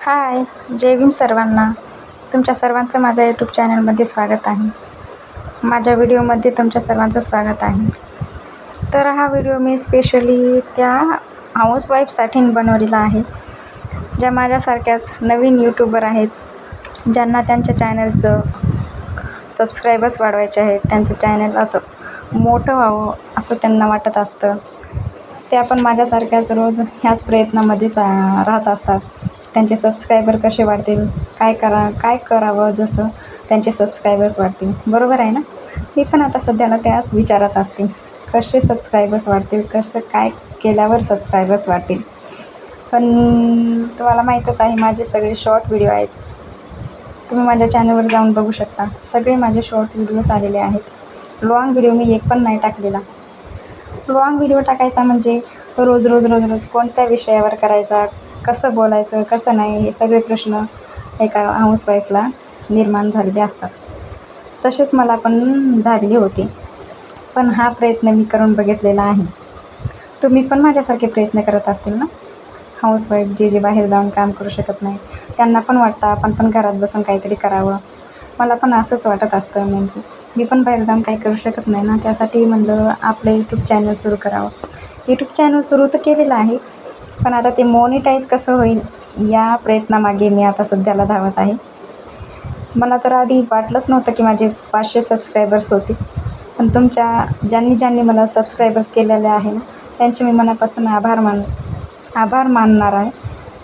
हाय, जय भीम सर्वांना. तुमच्या सर्वांचं माझ्या यूट्यूब चॅनलमध्ये स्वागत आहे. माझ्या व्हिडिओमध्ये तुमच्या सर्वांचं स्वागत आहे. तर हा व्हिडिओ मी स्पेशली त्या हाऊसवाईफसाठी बनवलेला आहे, ज्या माझ्यासारख्याच नवीन यूट्यूबर आहेत, ज्यांना त्यांच्या चॅनलचं सबस्क्रायबर्स वाढवायचे आहेत, त्यांचं चॅनल असं मोठं व्हावं असं त्यांना वाटत असतं. त्या पण माझ्यासारख्याच रोज ह्याच प्रयत्नामध्येच राहत असतात. त्यांचे सबस्क्रायबर कसे वाढतील, काय करावं जसं त्यांचे सबस्क्रायबर्स वाढतील, बरोबर आहे ना. मी पण आता सध्याला त्याच विचारात असते, कसे सबस्क्रायबर्स वाढतील, कसं काय केल्यावर सबस्क्रायबर्स वाढतील. पण तुम्हाला माहीतच आहे, माझे सगळे शॉर्ट व्हिडिओ आहेत. तुम्ही माझ्या चॅनलवर जाऊन बघू शकता, सगळे माझे शॉर्ट व्हिडिओज आलेले आहेत. लाँग व्हिडिओ मी एक पण नाही टाकलेला. लाँग व्हिडिओ टाकायचा म्हणजे रोज रोज रोज रोज कोणत्या विषयावर करायचा, कसं बोलायचं, कसं नाही, हे सगळे प्रश्न एका हाऊसवाईफला निर्माण झालेले असतात. तसेच मला पण झालेले होते, पण हा प्रयत्न मी करून बघितलेला आहे. तुम्ही पण माझ्यासारखे प्रयत्न करत असतील ना. हाऊसवाईफ जे बाहेर जाऊन काम करू शकत नाही, त्यांना पण वाटतं आपण पण घरात बसून काहीतरी करावं. मला पण असंच वाटत असतं, नेमकी मी पण बाहेर जाऊन काही करू शकत नाही ना. त्यासाठी म्हणलं आपलं यूट्यूब चॅनल सुरू करावं. यूट्यूब चॅनल सुरू तर केलेलं आहे, पण आता ते मॉनिटाईज कसं होईल या प्रयत्नामागे मी आता सध्याला धावत आहे. मला तर आधी वाटलंच नव्हतं की माझे 500 सबस्क्रायबर्स होतील. पण तुमच्या ज्यांनी मला सबस्क्रायबर्स केलेले आहे ना, त्यांचे मी मनापासून आभार मानणार आहे.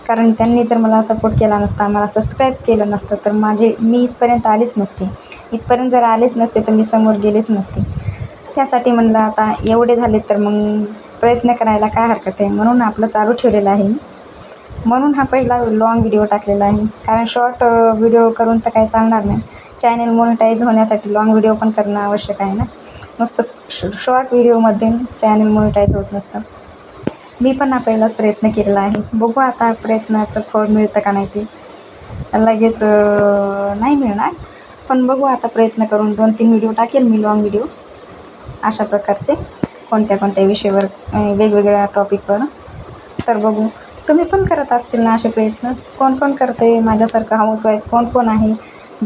कारण त्यांनी जर मला सपोर्ट केला नसता, मला सबस्क्राईब केलं नसतं, तर मी इथपर्यंत आलेच नसते. इथपर्यंत जर आलेच नसते तर मी समोर गेलेच नसते. त्यासाठी म्हणलं आता एवढे झाले तर मग प्रयत्न करायला काय हरकत आहे, म्हणून आपलं चालू ठेवलेलं आहे. म्हणून हा पहिला लाँग व्हिडिओ टाकलेला आहे. कारण शॉर्ट व्हिडिओ करून तर काही चालणार नाही. चॅनल मॉनिटाईज होण्यासाठी लाँग व्हिडिओ पण करणं आवश्यक आहे ना. नुसतं शॉर्ट व्हिडिओमध्ये चॅनल मॉनिटाईज होत नसतं. मी पण हा पहिलाच प्रयत्न केलेला आहे. बघू आता प्रयत्नाचं फळ मिळतं का नाही, ते लगेच नाही मिळणार. पण बघू आता प्रयत्न करून 2-3 व्हिडिओ टाकेल मी, लाँग व्हिडिओ अशा प्रकारचे, कोणत्या विषयावर, वेगवेगळ्या टॉपिकवर. तर बघू, तुम्ही पण करत असतील ना असे प्रयत्न. कोण करते माझ्यासारखं हाऊसवाईफ, कोण आहे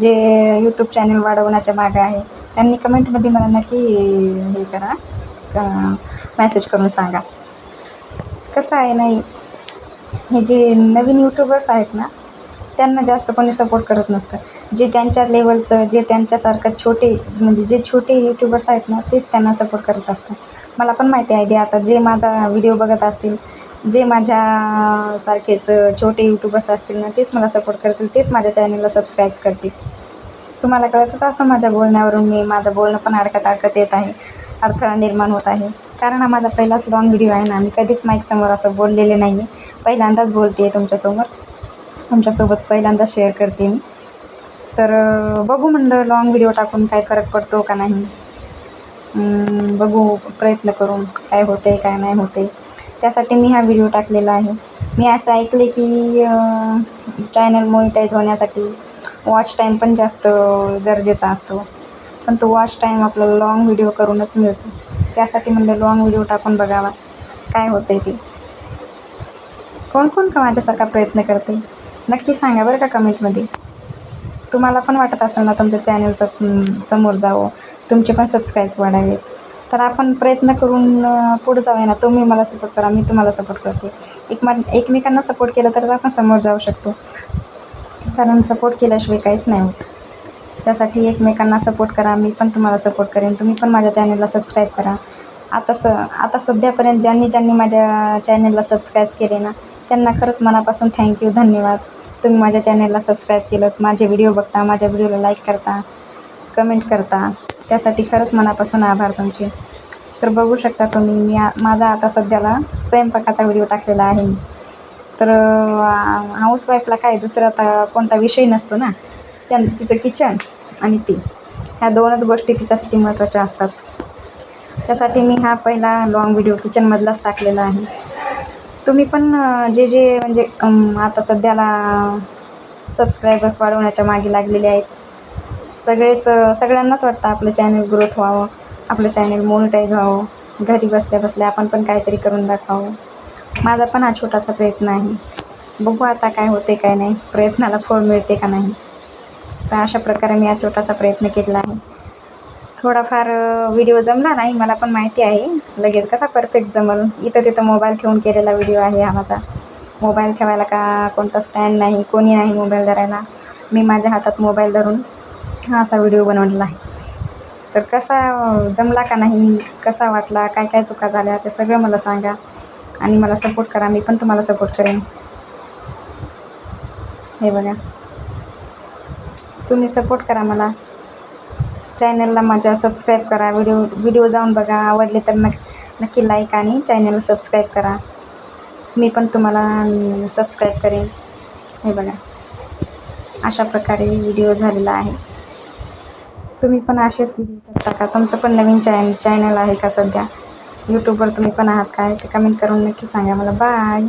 जे यूट्यूब चॅनल वाढवण्याच्या मागे आहे. त्यांनी कमेंटमध्ये मला नक्की हे करा, मेसेज करून सांगा. कसं आहे नाही, हे जे नवीन यूट्यूबर्स आहेत ना, त्यांना जास्त कोणी सपोर्ट करत नसतं. जे त्यांच्या लेवलचं, जे त्यांच्यासारखं जे छोटे यूट्यूबर्स आहेत ना, तेच त्यांना सपोर्ट करत असतात. मला पण माहिती आहे, आता जे माझा व्हिडिओ बघत असतील, जे माझ्यासारखेच छोटे यूट्यूबर्स असतील ना, तेच मला सपोर्ट करतील, तेच माझ्या चॅनलला सबस्क्राईब करतील. तुम्हाला कळतच असं माझ्या बोलण्यावरून, माझं बोलणं पण अडकत येत आहे, अडथळा निर्माण होत आहे. कारण हा माझा पहिलाच लाँग व्हिडिओ आहे ना. मी कधीच माईकसमोर असं बोललेले नाही आहे. पहिल्यांदाच बोलते आहे तुमच्यासोबत पहिल्यांदाच शेअर करते मी. तर बघू म्हणलं लाँग व्हिडिओ टाकून काय फरक पडतो का नाही. बघू प्रयत्न करून काय होते काय नाही होते. त्यासाठी मी हा व्हिडिओ टाकलेला आहे. मी असं ऐकले की चॅनल मॉनिटाईज होण्यासाठी वॉच टाईम पण जास्त गरजेचा असतो. पण तो वॉच टाईम आपल्याला लाँग व्हिडिओ करूनच मिळतो. त्यासाठी म्हणलं लाँग व्हिडिओ टाकून बघावा काय होतं ते. कोण का माझ्यासारखा प्रयत्न करते नक्की सांगा बरं का कमेंटमध्ये. तुम्हाला पण वाटत असेल ना तुमचं चॅनलचं समोर जावं, तुमचे पण सबस्क्राईब्स वाढावेत. तर आपण प्रयत्न करून पुढे जाऊया ना. तुम्ही मला सपोर्ट करा, मी तुम्हाला सपोर्ट करते. एकमेकांना सपोर्ट केलं तर आपण समोर जाऊ शकतो. कारण सपोर्ट केल्याशिवाय काहीच नाही होत. त्यासाठी एकमेकांना सपोर्ट करा, मी पण तुम्हाला सपोर्ट करेन. तुम्ही पण माझ्या चॅनलला सबस्क्राईब करा. आता सध्यापर्यंत ज्यांनी माझ्या चॅनलला सबस्क्राईब केले ना, त्यांना खरंच मनापासून थँक्यू, धन्यवाद. तुम्ही माझ्या चॅनलला सबस्क्राईब केलं, माझे व्हिडिओ बघता, माझ्या व्हिडिओला लाईक करता, कमेंट करता, त्यासाठी खरंच मनापासून आभार तुमचे. तर बघू शकता तुम्ही, माझा आता सध्याला स्वयंपाकाचा व्हिडिओ टाकलेला आहे. तर हाऊसवाईफला काय दुसरा आता कोणता विषय नसतो ना. तिचं किचन आणि ह्या दोनच गोष्टी तिच्यासाठी महत्त्वाच्या असतात. त्यासाठी मी हा पहिला लाँग व्हिडिओ किचनमधलाच टाकलेला आहे. तुम्ही पण जे म्हणजे आता सध्याला सबस्क्रायबर्स वाढवण्याच्या मागे लागलेले आहेत, सगळ्यांनाच वाटतं आपलं चॅनल ग्रोथ व्हावं, आपलं चॅनल मॉनिटाईज व्हावं, घरी बसल्या आपण पण काहीतरी करून दाखवावं. माझा पण हा छोटासा प्रयत्न आहे. बघू आता काय होते काय नाही, प्रयत्नाला फळ मिळते का नाही. तर अशा प्रकारे मी हा छोटासा प्रयत्न केला आहे. थोडाफार व्हिडिओ जमला नाही, मला पण माहिती आहे लगेच कसा परफेक्ट जमल. इथं तिथं मोबाईल ठेवून केलेला व्हिडिओ आहे हा माझा. मोबाईल ठेवायला का कोणता स्टँड नाही, कोणी नाही मोबाईल धरायला. मी माझ्या हातात मोबाईल धरून हा असा व्हिडिओ बनवलेला आहे. तर कसा जमला का नाही, कसा वाटला, काय काय चुका झाल्या ते सगळं मला सांगा आणि मला सपोर्ट करा. मी पण तुम्हाला सपोर्ट करेन. हे बघा, तुम्ही सपोर्ट करा मला. चॅनलला माझ्या सबस्क्राईब करा. व्हिडिओ जाऊन बघा, आवडले तर नक्की लाईक आणि चॅनलला सबस्क्राईब करा. मी पण तुम्हाला सबस्क्राईब करेन. हे बघा, अशा प्रकारे व्हिडिओ झालेला आहे. तुम्ही पण असेच व्हिडिओ करता का? तुमचं पण नवीन चॅनल आहे का सध्या? यूट्यूबवर तुम्ही पण आहात काय? ते कमेंट करून नक्की सांगा मला. बाय.